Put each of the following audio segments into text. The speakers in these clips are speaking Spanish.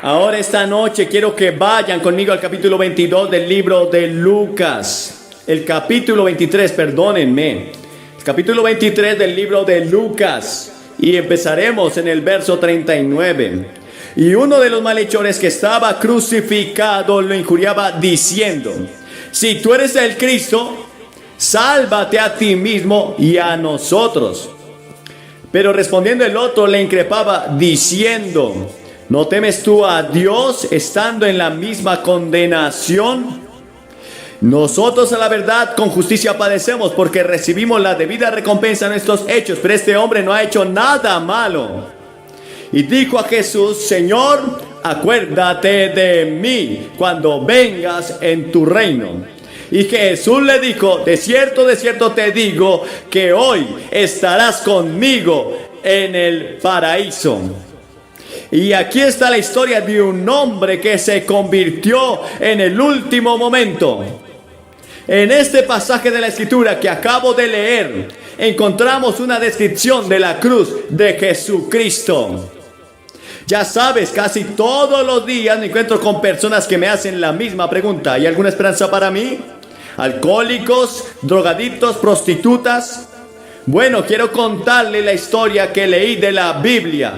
Ahora esta noche quiero que vayan conmigo al capítulo 22 del libro de Lucas. El capítulo 23, perdónenme. El capítulo 23 del libro de Lucas. Y empezaremos en el verso 39. Y uno de los malhechores que estaba crucificado lo injuriaba diciendo: si tú eres el Cristo, sálvate a ti mismo y a nosotros. Pero respondiendo el otro le increpaba diciendo: ¿no temes tú a Dios estando en la misma condenación? Nosotros a la verdad con justicia padecemos porque recibimos la debida recompensa de nuestros hechos, pero este hombre no ha hecho nada malo. Y dijo a Jesús: Señor, acuérdate de mí cuando vengas en tu reino. Y Jesús le dijo: de cierto te digo que hoy estarás conmigo en el paraíso. Y aquí está la historia de un hombre que se convirtió en el último momento. En este pasaje de la Escritura que acabo de leer, encontramos una descripción de la cruz de Jesucristo. Ya sabes, casi todos los días me encuentro con personas que me hacen la misma pregunta: ¿hay alguna esperanza para mí? Alcohólicos, drogadictos, prostitutas. Bueno, quiero contarle la historia que leí de la Biblia,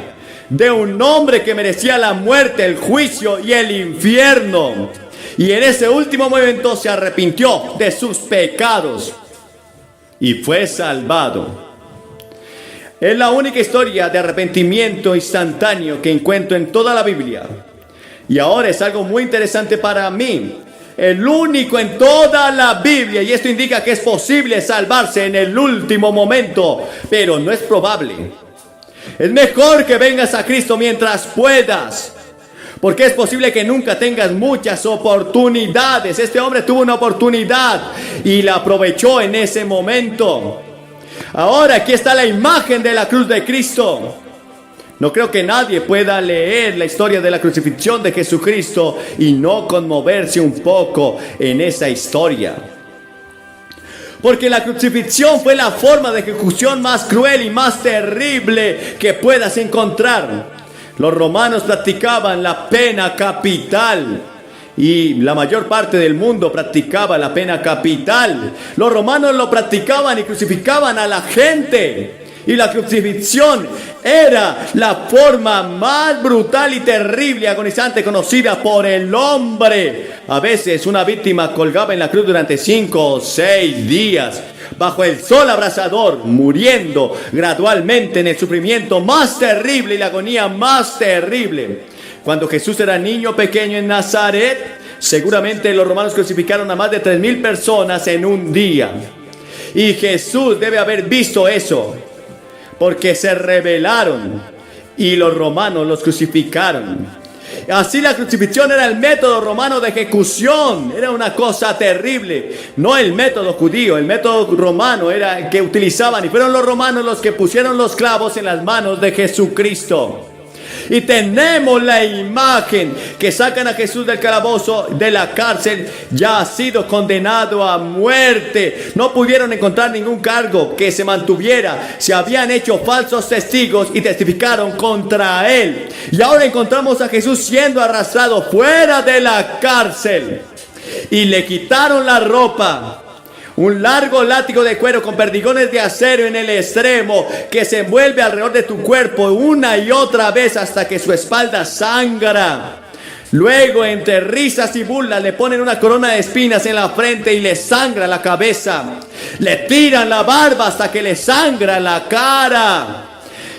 de un hombre que merecía la muerte, el juicio y el infierno. Y en ese último momento se arrepintió de sus pecados y fue salvado. Es la única historia de arrepentimiento instantáneo que encuentro en toda la Biblia. Y ahora es algo muy interesante para mí. El único en toda la Biblia, y esto indica que es posible salvarse en el último momento, pero no es probable. Es mejor que vengas a Cristo mientras puedas, porque es posible que nunca tengas muchas oportunidades. Este hombre tuvo una oportunidad y la aprovechó en ese momento. Ahora aquí está la imagen de la cruz de Cristo. No creo que nadie pueda leer la historia de la crucifixión de Jesucristo y no conmoverse un poco en esa historia. Porque la crucifixión fue la forma de ejecución más cruel y más terrible que puedas encontrar. Los romanos practicaban la pena capital y la mayor parte del mundo practicaba la pena capital. Los romanos lo practicaban y crucificaban a la gente. Y la crucifixión era la forma más brutal y terrible y agonizante conocida por el hombre. A veces una víctima colgaba en la cruz durante 5 o 6 días bajo el sol abrasador, muriendo gradualmente en el sufrimiento más terrible y la agonía más terrible. Cuando Jesús era niño pequeño en Nazaret, seguramente los romanos crucificaron a más de 3,000 personas en un día. Y Jesús debe haber visto eso, porque se rebelaron y los romanos los crucificaron. Así la crucifixión era el método romano de ejecución. Era una cosa terrible. No el método judío, el método romano era el que utilizaban. Y fueron los romanos los que pusieron los clavos en las manos de Jesucristo. Y tenemos la imagen que sacan a Jesús del calabozo, de la cárcel. Ya ha sido condenado a muerte. No pudieron encontrar ningún cargo que se mantuviera. Se habían hecho falsos testigos y testificaron contra él. Y ahora encontramos a Jesús siendo arrastrado fuera de la cárcel. Y le quitaron la ropa. Un largo látigo de cuero con perdigones de acero en el extremo que se envuelve alrededor de tu cuerpo una y otra vez hasta que su espalda sangra. Luego, entre risas y burlas, le ponen una corona de espinas en la frente y le sangra la cabeza. Le tiran la barba hasta que le sangra la cara.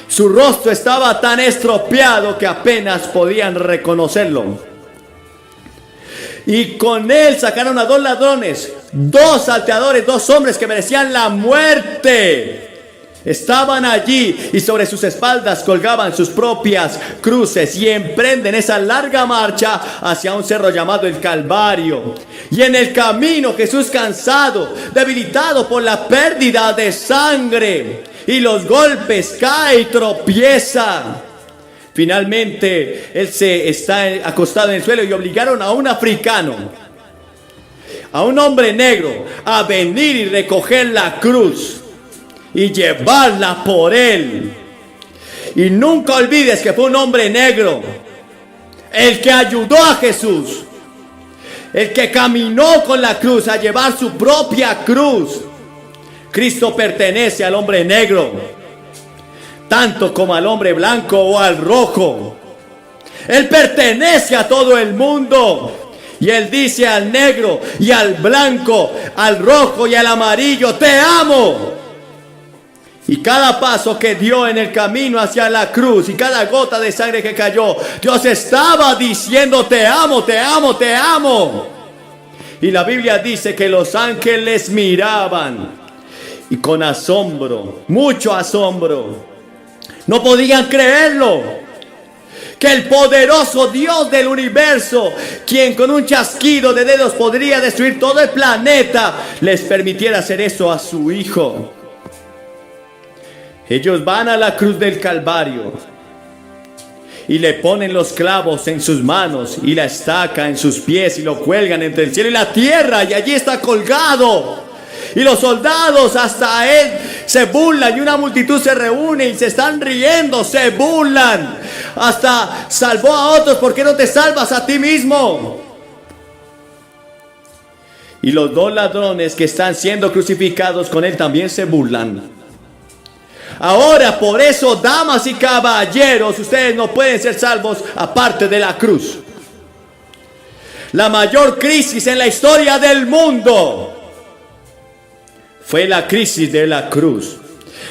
Su rostro estaba tan estropeado que apenas podían reconocerlo. Y con él sacaron a 2 ladrones, 2 salteadores, 2 hombres que merecían la muerte. Estaban allí y sobre sus espaldas colgaban sus propias cruces y emprenden esa larga marcha hacia un cerro llamado el Calvario. Y en el camino Jesús, cansado, debilitado por la pérdida de sangre y los golpes, cae y tropieza. Finalmente, él se está acostado en el suelo y obligaron a un africano, a un hombre negro, a venir y recoger la cruz y llevarla por él. Y nunca olvides que fue un hombre negro. el que ayudó a Jesús, el que caminó con la cruz a llevar su propia cruz. Cristo pertenece al hombre negro, tanto como al hombre blanco o al rojo. Él pertenece a todo el mundo. Y Él dice al negro y al blanco, al rojo y al amarillo: te amo. Y cada paso que dio en el camino hacia la cruz y cada gota de sangre que cayó, Dios estaba diciendo: te amo, te amo, te amo. Y la Biblia dice que los ángeles miraban y con asombro, mucho asombro, no podían creerlo. Que el poderoso Dios del universo, quien con un chasquido de dedos podría destruir todo el planeta, les permitiera hacer eso a su Hijo. Ellos van a la cruz del Calvario y le ponen los clavos en sus manos y la estaca en sus pies y lo cuelgan entre el cielo y la tierra, y allí está colgado. Y los soldados hasta él se burlan, y una multitud se reúne y se están riendo, se burlan. Hasta salvó a otros, ¿por qué no te salvas a ti mismo? Y los dos ladrones que están siendo crucificados con él también se burlan. Ahora, por eso, damas y caballeros, ustedes no pueden ser salvos aparte de la cruz. La mayor crisis en la historia del mundo fue la crisis de la cruz.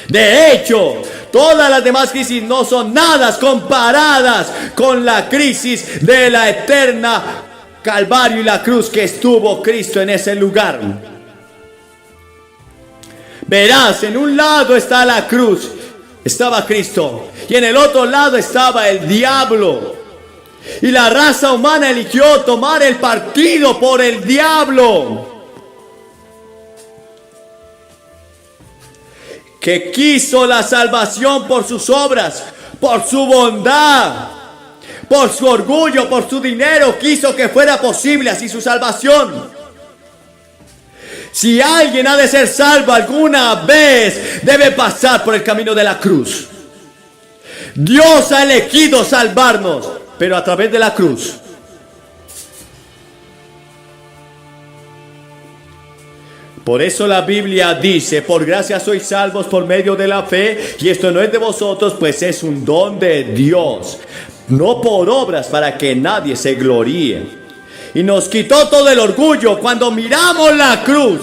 De hecho, todas las demás crisis no son nada comparadas con la crisis de la eterna Calvario y la cruz que estuvo Cristo en ese lugar. Verás, en un lado está la cruz, estaba Cristo, y en el otro lado estaba el diablo. Y la raza humana eligió tomar el partido por el diablo, que quiso la salvación por sus obras, por su bondad, por su orgullo, por su dinero. Quiso que fuera posible así su salvación. Si alguien ha de ser salvo alguna vez, debe pasar por el camino de la cruz. Dios ha elegido salvarnos, pero a través de la cruz. Por eso la Biblia dice: por gracia sois salvos por medio de la fe, y esto no es de vosotros, pues es un don de Dios, no por obras, para que nadie se gloríe. Y nos quitó todo el orgullo cuando miramos la cruz.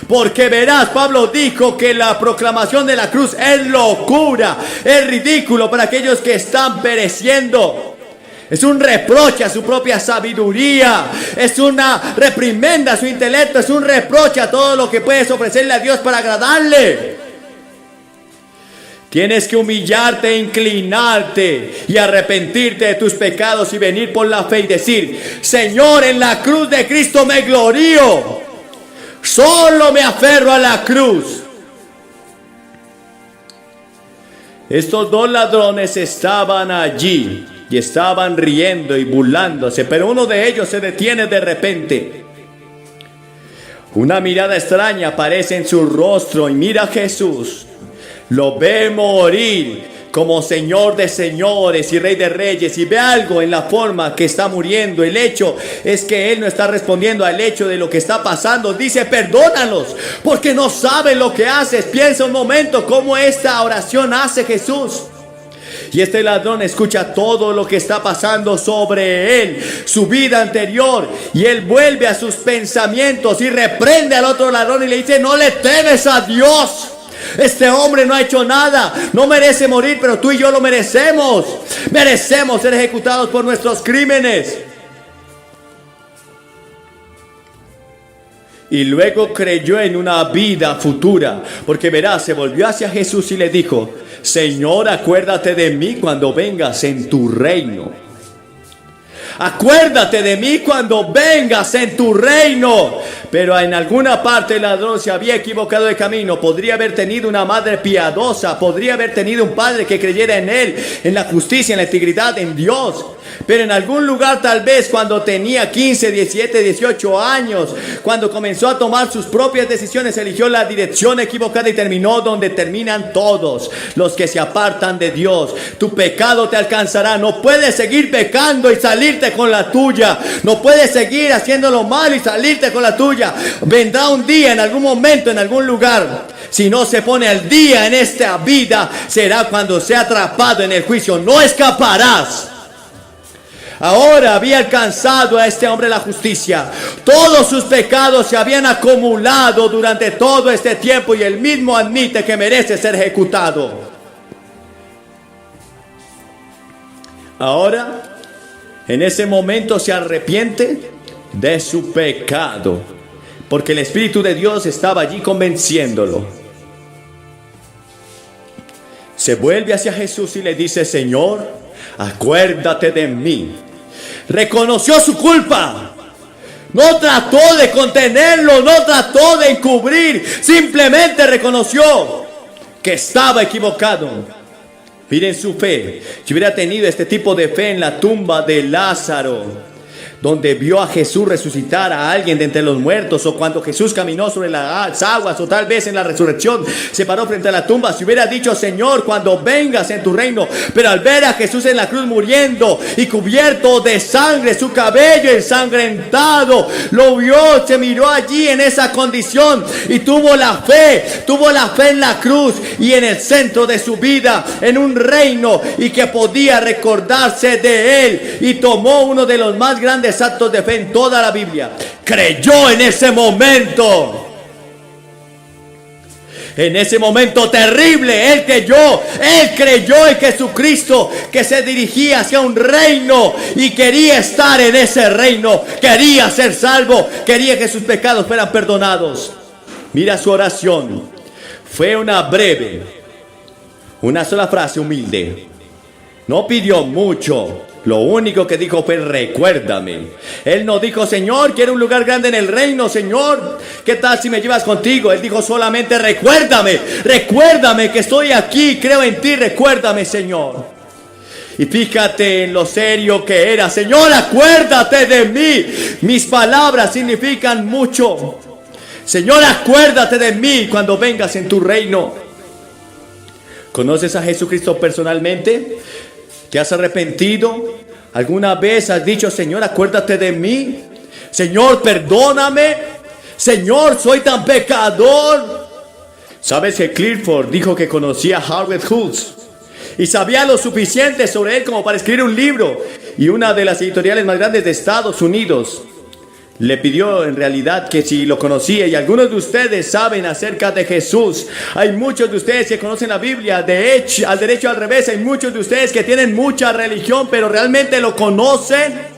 Porque verás, Pablo dijo que la proclamación de la cruz es locura, es ridículo para aquellos que están pereciendo. Es un reproche a su propia sabiduría, es una reprimenda a su intelecto, es un reproche a todo lo que puedes ofrecerle a Dios para agradarle. Tienes que humillarte, inclinarte y arrepentirte de tus pecados y venir por la fe y decir: Señor, en la cruz de Cristo me glorío, solo me aferro a la cruz. Estos dos ladrones estaban allí y estaban riendo y burlándose, pero uno de ellos se detiene de repente. Una mirada extraña aparece en su rostro y mira a Jesús. Lo ve morir como Señor de señores y Rey de reyes, y ve algo en la forma que está muriendo. El hecho es que él no está respondiendo al hecho de lo que está pasando. Dice: perdónalos porque no saben lo que haces. Piensa un momento cómo esta oración hace Jesús. Y este ladrón escucha todo lo que está pasando sobre él, su vida anterior, y él vuelve a sus pensamientos y reprende al otro ladrón y le dice: no le temes a Dios. Este hombre no ha hecho nada, no merece morir, pero tú y yo lo merecemos. Merecemos ser ejecutados por nuestros crímenes. Y luego creyó en una vida futura, porque verás, se volvió hacia Jesús y le dijo: Señor, acuérdate de mí cuando vengas en tu reino. acuérdate de mí cuando vengas en tu reino. Pero en alguna parte el ladrón se había equivocado de camino. Podría haber tenido una madre piadosa, podría haber tenido un padre que creyera en él, en la justicia, en la integridad, en Dios. Pero en algún lugar, tal vez cuando tenía 15, 17, 18 años, cuando comenzó a tomar sus propias decisiones, eligió la dirección equivocada y terminó donde terminan todos los que se apartan de Dios. Tu pecado te alcanzará. No puedes seguir pecando y salirte con la tuya. No puedes seguir haciéndolo mal y salirte con la tuya. Vendrá un día, en algún momento, en algún lugar. Si no se pone al día en esta vida, será cuando sea atrapado en el juicio. No escaparás. Ahora había alcanzado a este hombre la justicia. Todos sus pecados se habían acumulado durante todo este tiempo y él mismo admite que merece ser ejecutado. Ahora, en ese momento se arrepiente de su pecado, porque el Espíritu de Dios estaba allí convenciéndolo. Se vuelve hacia Jesús y le dice: Señor, acuérdate de mí. Reconoció su culpa. No trató de contenerlo, no trató de encubrir. Simplemente reconoció que estaba equivocado. Miren su fe. Si hubiera tenido este tipo de fe en la tumba de Lázaro, donde vio a Jesús resucitar a alguien de entre los muertos, o cuando Jesús caminó sobre las aguas, o tal vez en la resurrección se paró frente a la tumba, si hubiera dicho: Señor, cuando vengas en tu reino. Pero al ver a Jesús en la cruz muriendo y cubierto de sangre, su cabello ensangrentado, lo vio, se miró allí en esa condición y tuvo la fe en la cruz y en el centro de su vida, en un reino, y que podía recordarse de él, y tomó uno de los más grandes actos de fe en toda la Biblia. Creyó en ese momento. En ese momento terrible, él creyó en Jesucristo, que se dirigía hacia un reino y quería estar en ese reino, quería ser salvo, quería que sus pecados fueran perdonados. Mira su oración. Fue una sola frase humilde. No pidió mucho. Lo único que dijo fue: recuérdame. Él no dijo: Señor, quiero un lugar grande en el reino, Señor, ¿qué tal si me llevas contigo? Él dijo solamente: recuérdame que estoy aquí, creo en ti, recuérdame, Señor. Y fíjate en lo serio que era. Señor, acuérdate de mí. Mis palabras significan mucho. Señor, acuérdate de mí cuando vengas en tu reino. ¿Conoces a Jesucristo personalmente? ¿Te has arrepentido? ¿Alguna vez has dicho: Señor, acuérdate de mí? Señor, perdóname. Señor, soy tan pecador. ¿Sabes que Clifford dijo que conocía a Howard Hughes y sabía lo suficiente sobre él como para escribir un libro? Y una de las editoriales más grandes de Estados Unidos le pidió en realidad que si lo conocía. Y algunos de ustedes saben acerca de Jesús. Hay muchos de ustedes que conocen la Biblia, de hecho, al derecho, al revés. Hay muchos de ustedes que tienen mucha religión, pero realmente lo conocen.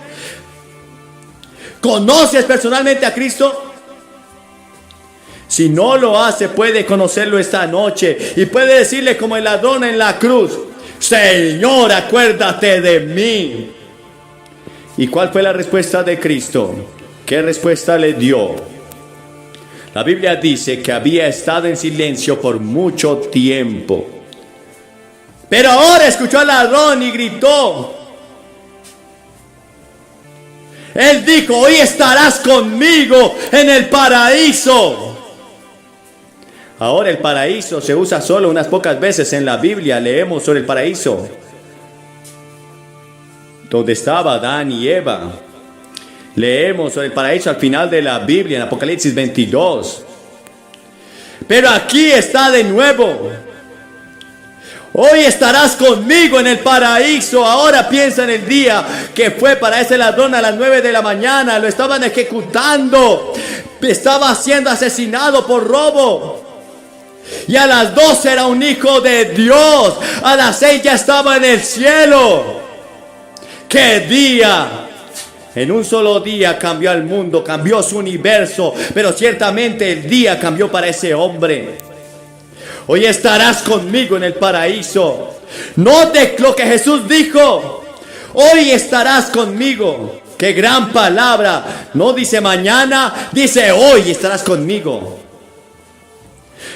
¿Conoces personalmente a Cristo? Si no lo hace, puede conocerlo esta noche y puede decirle como el ladrón en la cruz: Señor, acuérdate de mí. ¿Y cuál fue la respuesta de Cristo? ¿Qué respuesta le dio? La Biblia dice que había estado en silencio por mucho tiempo. Pero ahora escuchó al ladrón y gritó. Él dijo: hoy estarás conmigo en el paraíso. Ahora el paraíso se usa solo unas pocas veces en la Biblia. Leemos sobre el paraíso, donde estaba Adán y Eva. Leemos sobre el paraíso al final de la Biblia, en Apocalipsis 22. Pero aquí está de nuevo. Hoy estarás conmigo en el paraíso. Ahora piensa en el día que fue para ese ladrón a las 9 de la mañana. Lo estaban ejecutando. Estaba siendo asesinado por robo. Y a las 12 era un hijo de Dios. A las 6 ya estaba en el cielo. ¡Qué día! En un solo día cambió el mundo, cambió su universo, pero ciertamente el día cambió para ese hombre. Hoy estarás conmigo en el paraíso. Note lo que Jesús dijo. hoy estarás conmigo. Qué gran palabra. No dice mañana, dice hoy estarás conmigo.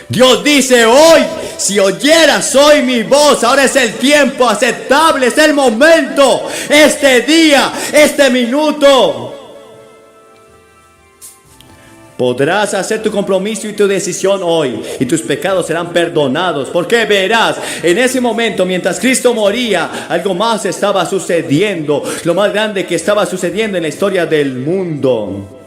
Dios dice hoy, si oyeras hoy mi voz, ahora es el tiempo aceptable, es el momento, este día, este minuto. Podrás hacer tu compromiso y tu decisión hoy, y tus pecados serán perdonados, porque verás, en ese momento, mientras Cristo moría, algo más estaba sucediendo, lo más grande que estaba sucediendo en la historia del mundo.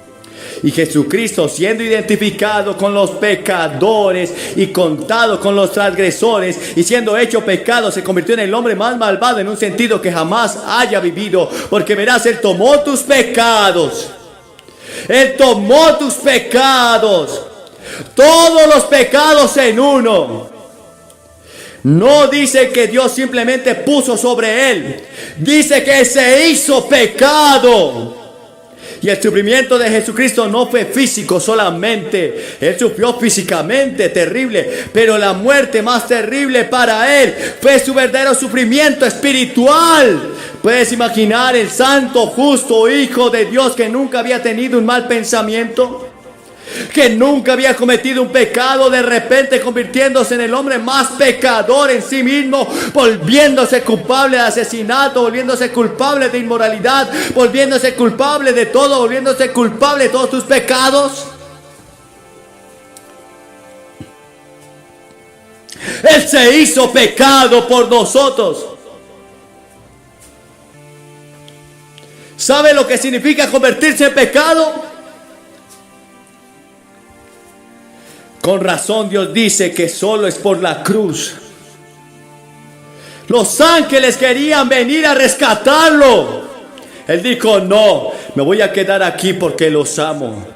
Y Jesucristo, siendo identificado con los pecadores y contado con los transgresores y siendo hecho pecado, se convirtió en el hombre más malvado en un sentido que jamás haya vivido. Porque verás, Él tomó tus pecados. Él tomó tus pecados. Todos los pecados en uno. No dice que Dios simplemente puso sobre Él. Dice que se hizo pecado. Y el sufrimiento de Jesucristo no fue físico solamente. Él sufrió físicamente, terrible. Pero la muerte más terrible para Él fue su verdadero sufrimiento espiritual. ¿Puedes imaginar el santo, justo Hijo de Dios que nunca había tenido un mal pensamiento? Que nunca había cometido un pecado, de repente convirtiéndose en el hombre más pecador en sí mismo, volviéndose culpable de asesinato, volviéndose culpable de inmoralidad, volviéndose culpable de todo, volviéndose culpable de todos tus pecados. Él se hizo pecado por nosotros. ¿Sabe lo que significa convertirse en pecado? Con razón Dios dice que solo es por la cruz. Los ángeles querían venir a rescatarlo. Él dijo, no, me voy a quedar aquí porque los amo.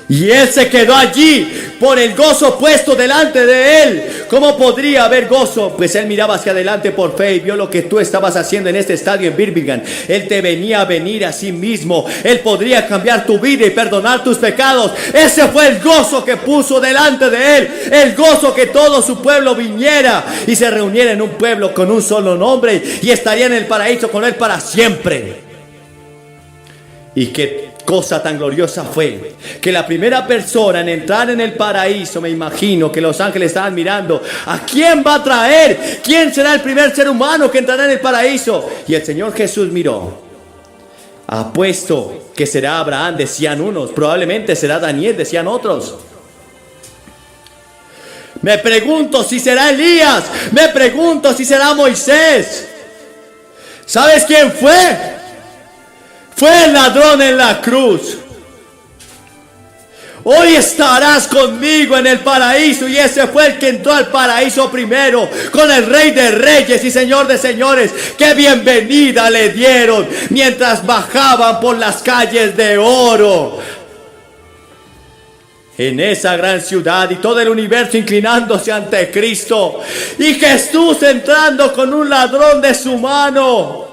Y Él se quedó allí por el gozo puesto delante de Él. ¿Cómo podría haber gozo? Pues Él miraba hacia adelante por fe y vio lo que tú estabas haciendo en este estadio en Birmingham. Él te venía a venir a sí mismo. Él podría cambiar tu vida y perdonar tus pecados. Ese fue el gozo que puso delante de Él. El gozo que todo su pueblo viniera y se reuniera en un pueblo con un solo nombre y estaría en el paraíso con Él para siempre. Y qué cosa tan gloriosa fue que la primera persona en entrar en el paraíso, me imagino que los ángeles estaban mirando, ¿a quién va a traer? ¿Quién será el primer ser humano que entrará en el paraíso? Y el Señor Jesús miró. Apuesto que será Abraham, decían unos, probablemente será Daniel, decían otros. Me pregunto si será Elías, me pregunto si será Moisés. ¿Sabes quién fue? Fue el ladrón en la cruz. Hoy estarás conmigo en el paraíso. Y ese fue el que entró al paraíso primero, con el Rey de Reyes y Señor de Señores. ¡Qué bienvenida le dieron mientras bajaban por las calles de oro! En esa gran ciudad y todo el universo inclinándose ante Cristo. Y Jesús entrando con un ladrón de su mano.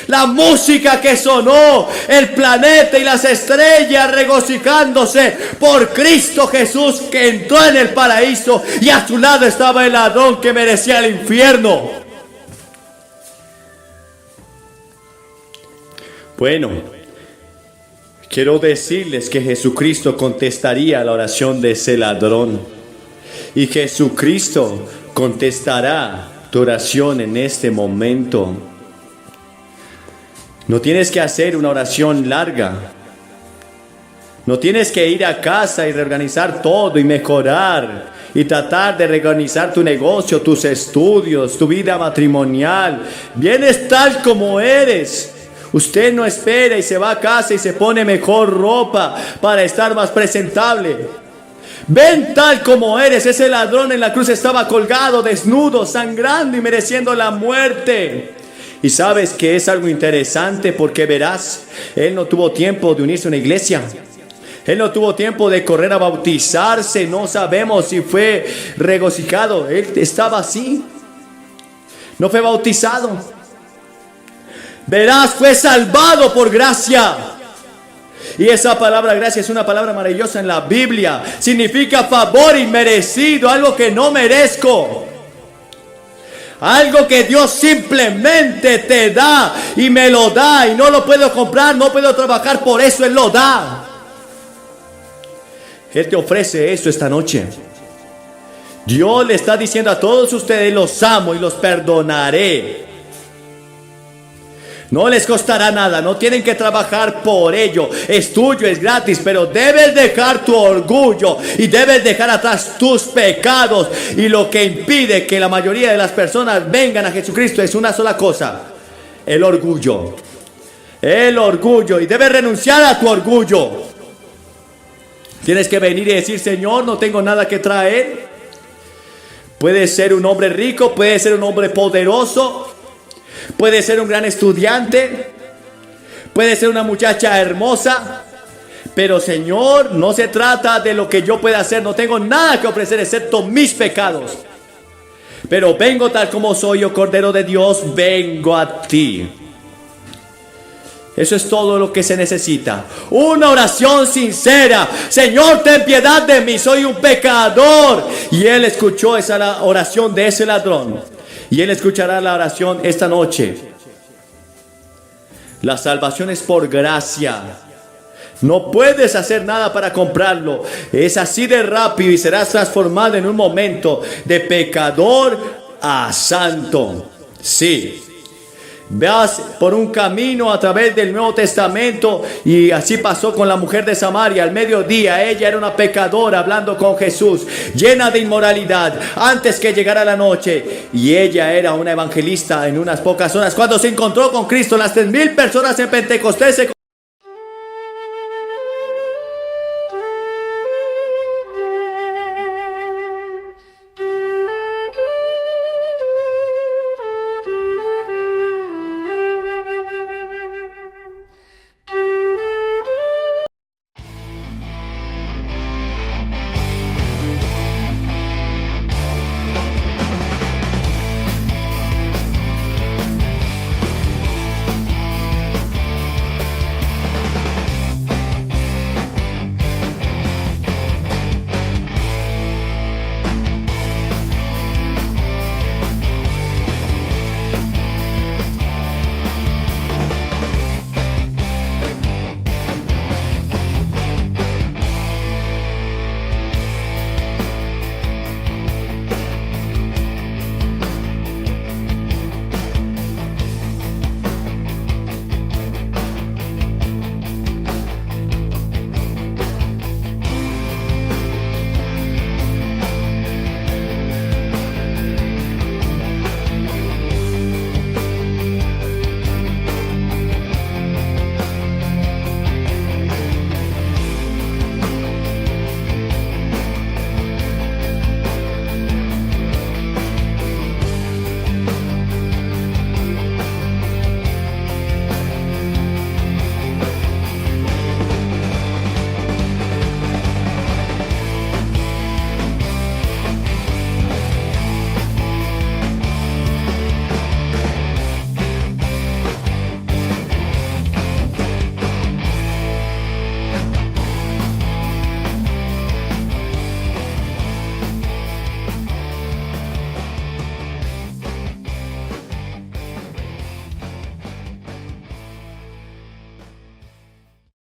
La música que sonó, el planeta y las estrellas regocijándose por Cristo Jesús que entró en el paraíso y a su lado estaba el ladrón que merecía el infierno. Bueno, quiero decirles que Jesucristo contestaría la oración de ese ladrón y Jesucristo contestará tu oración en este momento. No tienes que hacer una oración larga. No tienes que ir a casa y reorganizar todo y mejorar y tratar de reorganizar tu negocio, tus estudios, tu vida matrimonial. Vienes tal como eres. Usted no espera y se va a casa y se pone mejor ropa para estar más presentable. Ven tal como eres. Ese ladrón en la cruz estaba colgado, desnudo, sangrando y mereciendo la muerte. Y sabes que es algo interesante porque verás, él no tuvo tiempo de unirse a una iglesia. Él no tuvo tiempo de correr a bautizarse. No sabemos si fue regocijado. Él estaba así. No fue bautizado. Verás, fue salvado por gracia. Y esa palabra gracia es una palabra maravillosa en la Biblia. Significa favor inmerecido, algo que no merezco. Algo que Dios simplemente te da y me lo da y no lo puedo comprar, no puedo trabajar por eso, Él lo da. Él te ofrece eso esta noche. Dios le está diciendo a todos ustedes: los amo y los perdonaré. No les costará nada, no tienen que trabajar por ello. Es tuyo, es gratis, pero debes dejar tu orgullo y debes dejar atrás tus pecados. Y lo que impide que la mayoría de las personas vengan a Jesucristo es una sola cosa: el orgullo. El orgullo. Y debes renunciar a tu orgullo. Tienes que venir y decir: Señor, no tengo nada que traer. Puede ser un hombre rico, puede ser un hombre poderoso, puede ser un gran estudiante, puede ser una muchacha hermosa, pero Señor, no se trata de lo que yo pueda hacer. No tengo nada que ofrecer excepto mis pecados, pero vengo tal como soy, oh Cordero de Dios, vengo a ti. Eso es todo lo que se necesita. Una oración sincera: Señor, ten piedad de mí, soy un pecador. Y Él escuchó esa oración de ese ladrón, y Él escuchará la oración esta noche. La salvación es por gracia. No puedes hacer nada para comprarlo. Es así de rápido y serás transformado en un momento de pecador a santo. Sí. Vas por un camino a través del Nuevo Testamento, y así pasó con la mujer de Samaria. Al mediodía ella era una pecadora hablando con Jesús, llena de inmoralidad, antes que llegara la noche, y ella era una evangelista en unas pocas horas. Cuando se encontró con Cristo, las 3,000 personas en Pentecostés se